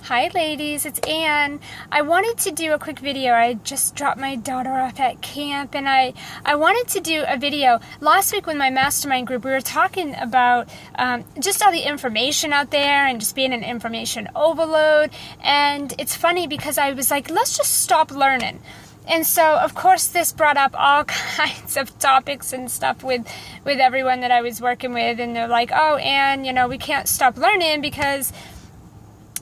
Hi ladies, it's Anne. I wanted to do a quick video. I just dropped my daughter off at camp and I wanted to do a video. Last week with my mastermind group, we were talking about just all the information out there and just being an information overload. And it's funny because I was like, let's just stop learning. And so, of course, this brought up all kinds of topics and stuff with everyone that I was working with. And they're like, oh, Anne, we can't stop learning because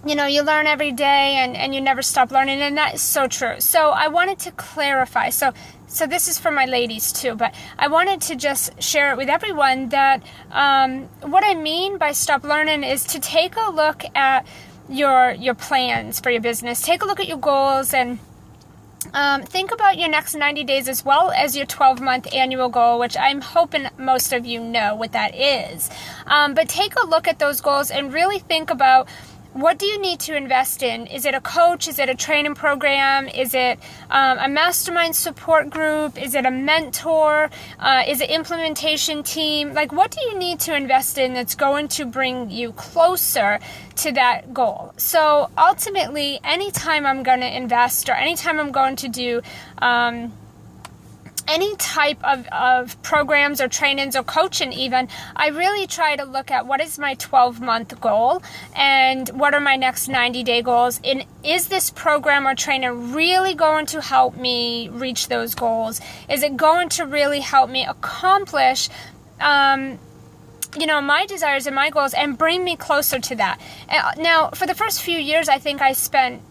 you learn every day and you never stop learning, and that is so true. So I wanted to clarify. So this is for my ladies too, but I wanted to just share it with everyone that what I mean by stop learning is to take a look at your plans for your business. Take a look at your goals and think about your next 90 days as well as your 12-month annual goal, which I'm hoping most of you know what that is. But take a look at those goals and really think about, what do you need to invest in? Is it a coach? Is it a training program? Is it a mastermind support group? Is it a mentor? Is it implementation team? Like, what do you need to invest in that's going to bring you closer to that goal? So ultimately, anytime I'm going to invest or anytime I'm going to do any type of programs or trainings or coaching even, I really try to look at what is my 12-month goal and what are my next 90-day goals, and is this program or training really going to help me reach those goals? Is it going to really help me accomplish my desires and my goals and bring me closer to that? Now, for the first few years, I think I spent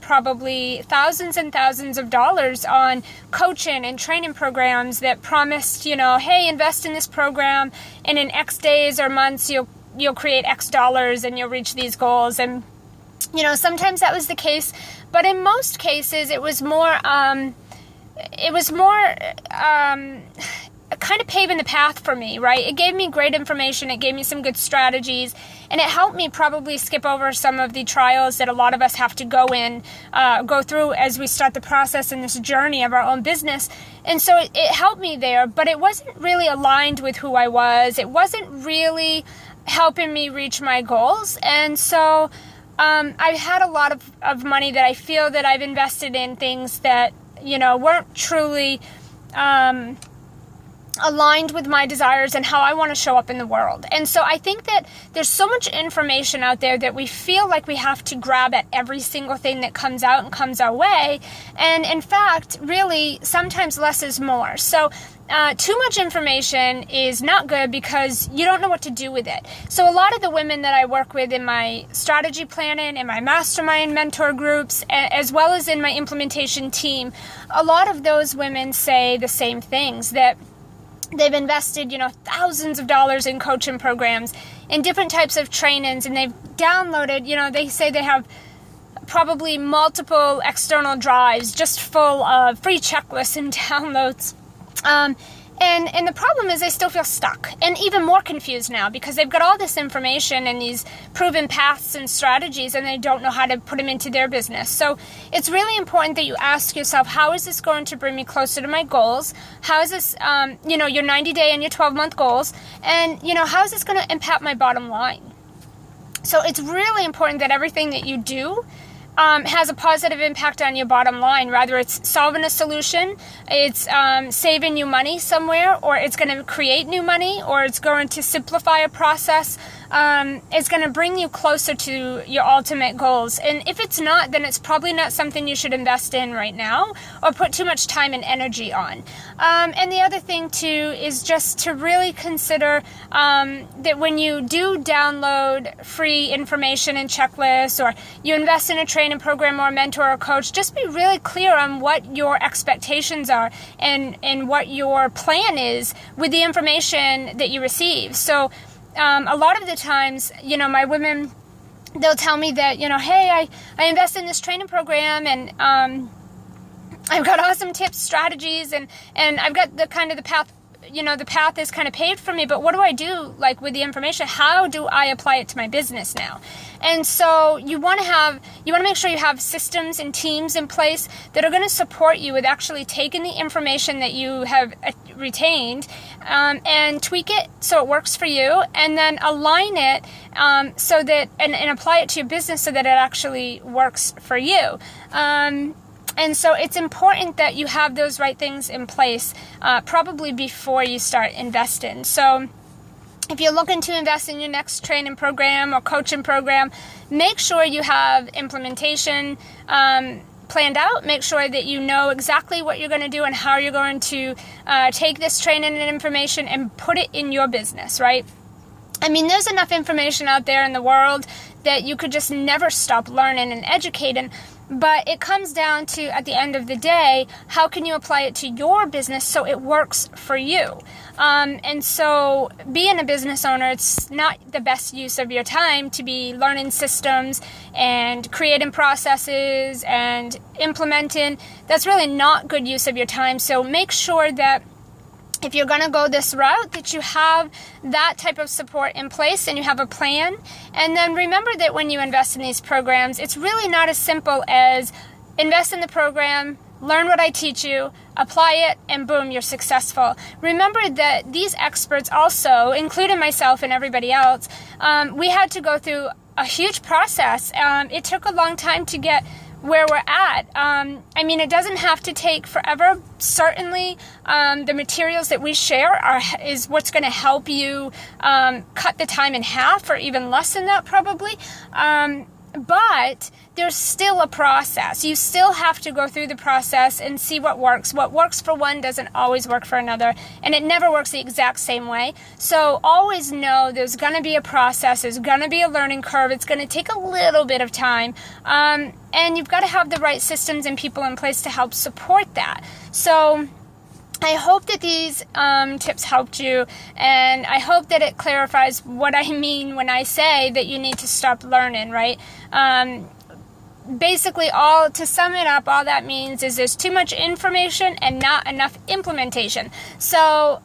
probably thousands and thousands of dollars on coaching and training programs that promised, hey, invest in this program and in X days or months you'll create X dollars and you'll reach these goals. And sometimes that was the case, but in most cases it was more kind of paving the path for me, right? It gave me great information, it gave me some good strategies, and it helped me probably skip over some of the trials that a lot of us have to go through as we start the process in this journey of our own business. And so it helped me there, but it wasn't really aligned with who I was. It wasn't really helping me reach my goals. And so I've had a lot of money that I feel that I've invested in things that, weren't truly aligned with my desires and how I want to show up in the world. And so I think that there's so much information out there that we feel like we have to grab at every single thing that comes out and comes our way. And in fact, really, sometimes less is more. So too much information is not good because you don't know what to do with it. So a lot of the women that I work with in my strategy planning, in my mastermind mentor groups, as well as in my implementation team, a lot of those women say the same things, that they've invested, thousands of dollars in coaching programs, in different types of trainings, and they've downloaded, they say they have probably multiple external drives just full of free checklists and downloads. And the problem is they still feel stuck and even more confused now because they've got all this information and these proven paths and strategies and they don't know how to put them into their business. So it's really important that you ask yourself, how is this going to bring me closer to my goals? How is this, your 90-day and your 12-month goals? And, how is this going to impact my bottom line? So it's really important that everything that you do has a positive impact on your bottom line, whether it's solving a solution, it's saving you money somewhere, or it's going to create new money, or it's going to simplify a process. It's going to bring you closer to your ultimate goals. And if it's not, then it's probably not something you should invest in right now or put too much time and energy on. And the other thing too is just to really consider that when you do download free information and checklists, or you invest in a training program or a mentor or coach, just be really clear on what your expectations are and what your plan is with the information that you receive. So a lot of the times, my women, they'll tell me that, hey, I invest in this training program and I've got awesome tips, strategies, and I've got the path the path is kind of paved for me, but what do I do like with the information? How do I apply it to my business now? And so you want to make sure you have systems and teams in place that are going to support you with actually taking the information that you have retained and tweak it so it works for you, and then align it so that and apply it to your business so that it actually works for you. And so it's important that you have those right things in place probably before you start investing. So if you're looking to invest in your next training program or coaching program, make sure you have implementation planned out. Make sure that you know exactly what you're going to do and how you're going to take this training and information and put it in your business, right? I mean, there's enough information out there in the world that you could just never stop learning and educating. But it comes down to, at the end of the day, how can you apply it to your business so it works for you? And so being a business owner, it's not the best use of your time to be learning systems and creating processes and implementing. That's really not good use of your time. So make sure that if you're going to go this route, that you have that type of support in place and you have a plan. And then remember that when you invest in these programs, it's really not as simple as invest in the program, learn what I teach you, apply it, and boom, you're successful. Remember that these experts also, including myself and everybody else, we had to go through a huge process. It took a long time to get where we're at. I mean, it doesn't have to take forever. Certainly, the materials that we share is what's going to help you cut the time in half, or even less than that probably. But there's still a process. You still have to go through the process and see what works. What works for one doesn't always work for another, and it never works the exact same way. So always know there's going to be a process. There's going to be a learning curve. It's going to take a little bit of time. And you've got to have the right systems and people in place to help support that. So I hope that these tips helped you, and I hope that it clarifies what I mean when I say that you need to stop learning, right? Basically, to sum it up, all that means is there's too much information and not enough implementation. So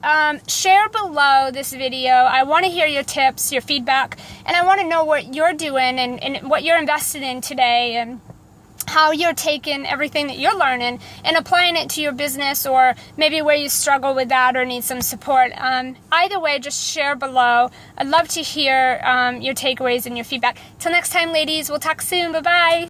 share below this video. I want to hear your tips, your feedback, and I want to know what you're doing and what you're invested in today, and how you're taking everything that you're learning and applying it to your business, or maybe where you struggle with that or need some support. Either way, just share below. I'd love to hear your takeaways and your feedback. Till next time, ladies, we'll talk soon. Bye-bye.